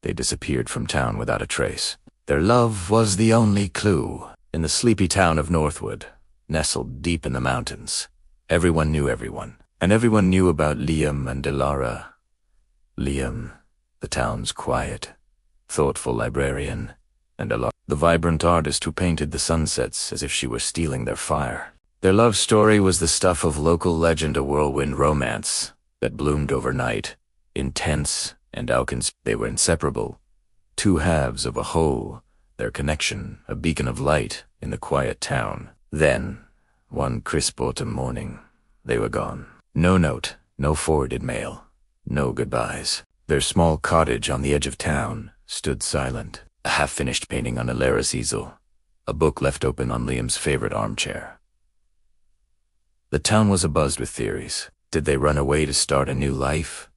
they disappeared from town without a trace. Their love was the only clue. In the sleepy town of Northwood, nestled deep in the mountains, everyone knew everyone, and everyone knew about Liam and Delara. Liam, the town's quiet, thoughtful librarian, and Delara, the vibrant artist who painted the sunsets as if she were stealing their fire. Their love story was the stuff of local legend, a whirlwind romance that bloomed overnight, intense and alchemist. They were inseparable, two halves of a whole, their connection a beacon of light in the quiet town. Then, one crisp autumn morning, they were gone. No note, no forwarded mail, no goodbyes. Their small cottage on the edge of town stood silent, a half-finished painting on Alara's easel, a book left open on Liam's favorite armchair. The town was abuzz with theories. Did they run away to start a new life?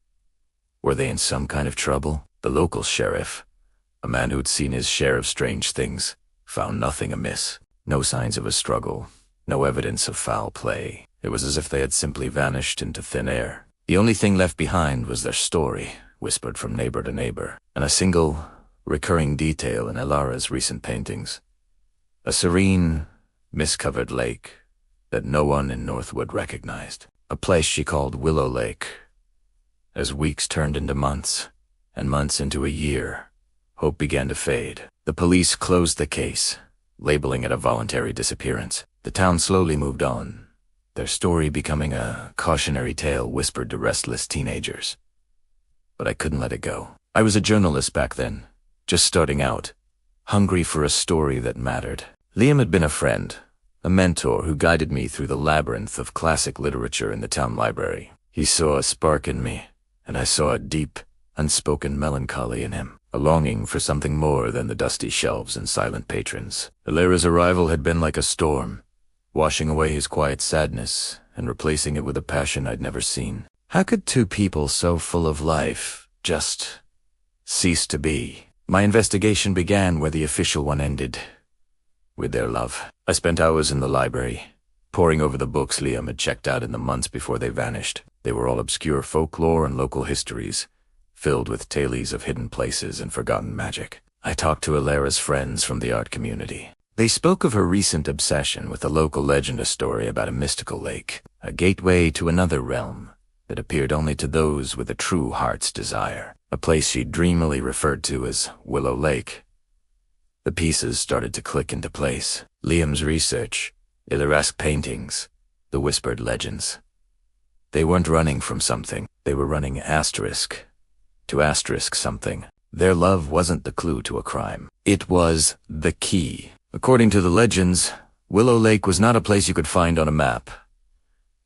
Were they in some kind of trouble? The local sheriff, a man who'd seen his share of strange things, found nothing amiss. No signs of a struggle, no evidence of foul play. It was as if they had simply vanished into thin air. The only thing left behind was their story, whispered from neighbor to neighbor, and a single, recurring detail in Alara's recent paintings. A serene, mist-covered lake that no one in Northwood recognized. A place she called Willow Lake. As weeks turned into months, and months into a year, hope began to fade. The police closed the case, labeling it a voluntary disappearance. The town slowly moved on, their story becoming a cautionary tale whispered to restless teenagers. But I couldn't let it go. I was a journalist back then, just starting out, hungry for a story that mattered. Liam had been a friend, a mentor who guided me through the labyrinth of classic literature in the town library. He saw a spark in me, and I saw a deep, unspoken melancholy in him, a longing for something more than the dusty shelves and silent patrons. Alara's arrival had been like a storm, washing away his quiet sadness and replacing it with a passion I'd never seen. How could two people so full of life just cease to be? My investigation began where the official one ended, with their love. I spent hours in the library, poring over the books Liam had checked out in the months before they vanished. They were all obscure folklore and local histories, filled with tales of hidden places and forgotten magic. I talked to Alara's friends from the art community. They spoke of her recent obsession with the local legend, a story about a mystical lake, a gateway to another realm that appeared only to those with a true heart's desire, a place she dreamily referred to as Willow Lake. The pieces started to click into place. Liam's research, Illarasque paintings, the whispered legends. They weren't running from something. They were running to asterisk something. Their love wasn't the clue to a crime. It was the key. According to the legends, Willow Lake was not a place you could find on a map.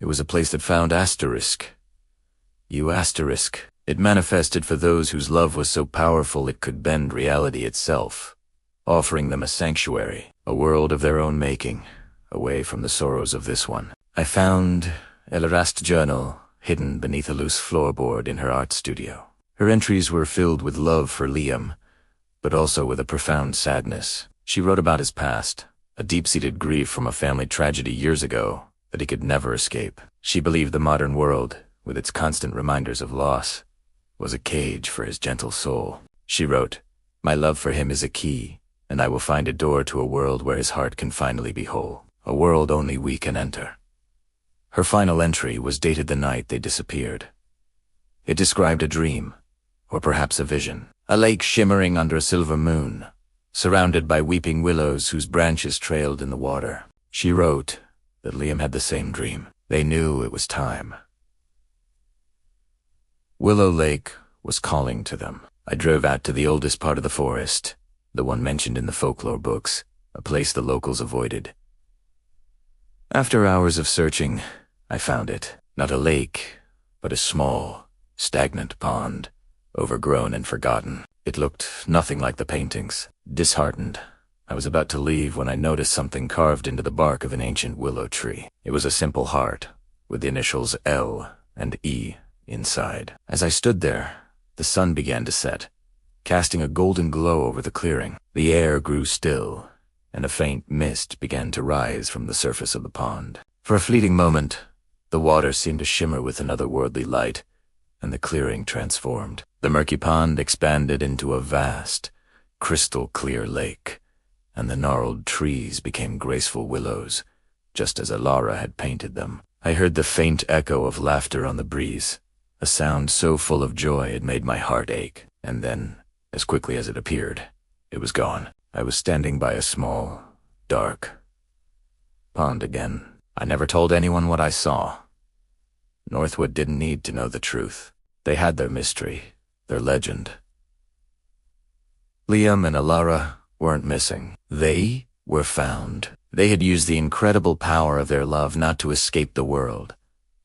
It was a place that found asterisk. It manifested for those whose love was so powerful it could bend reality itself, offering them a sanctuary, a world of their own making, away from the sorrows of this one. I found Illarasque's journal hidden beneath a loose floorboard in her art studio. Her entries were filled with love for Liam, but also with a profound sadness. She wrote about his past, a deep-seated grief from a family tragedy years ago that he could never escape. She believed the modern world, with its constant reminders of loss, was a cage for his gentle soul. She wrote, "My love for him is a key, and I will find a door to a world where his heart can finally be whole, a world only we can enter." Her final entry was dated the night they disappeared. It described a dream, or perhaps a vision, a lake shimmering under a silver moon, surrounded by weeping willows whose branches trailed in the water. She wrote that Liam had the same dream. They knew it was time. Willow Lake was calling to them. I drove out to the oldest part of the forest, the one mentioned in the folklore books, a place the locals avoided. After hours of searching, I found it. Not a lake, but a small, stagnant pond, overgrown and forgotten. It looked nothing like the paintings. Disheartened, I was about to leave when I noticed something carved into the bark of an ancient willow tree. It was a simple heart, with the initials L and E inside. As I stood there, the sun began to set, casting a golden glow over the clearing. The air grew still, and a faint mist began to rise from the surface of the pond. For a fleeting moment, the water seemed to shimmer with an otherworldly light, and the clearing transformed. The murky pond expanded into a vast, crystal-clear lake, and the gnarled trees became graceful willows, just as Alara had painted them. I heard the faint echo of laughter on the breeze, a sound so full of joy it made my heart ache. And then, as quickly as it appeared, it was gone. I was standing by a small, dark pond again. I never told anyone what I saw. Northwood didn't need to know the truth. They had their mystery, their legend. Liam and Alara weren't missing. They were found. They had used the incredible power of their love not to escape the world,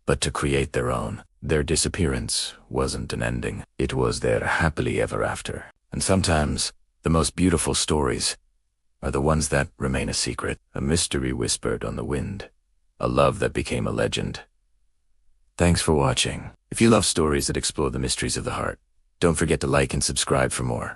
but to create their own. Their disappearance wasn't an ending. It was their happily ever after. And sometimes, the most beautiful stories are the ones that remain a secret, a mystery whispered on the wind, a love that became a legend. Thanks for watching. If you love stories that explore the mysteries of the heart, don't forget to like and subscribe for more.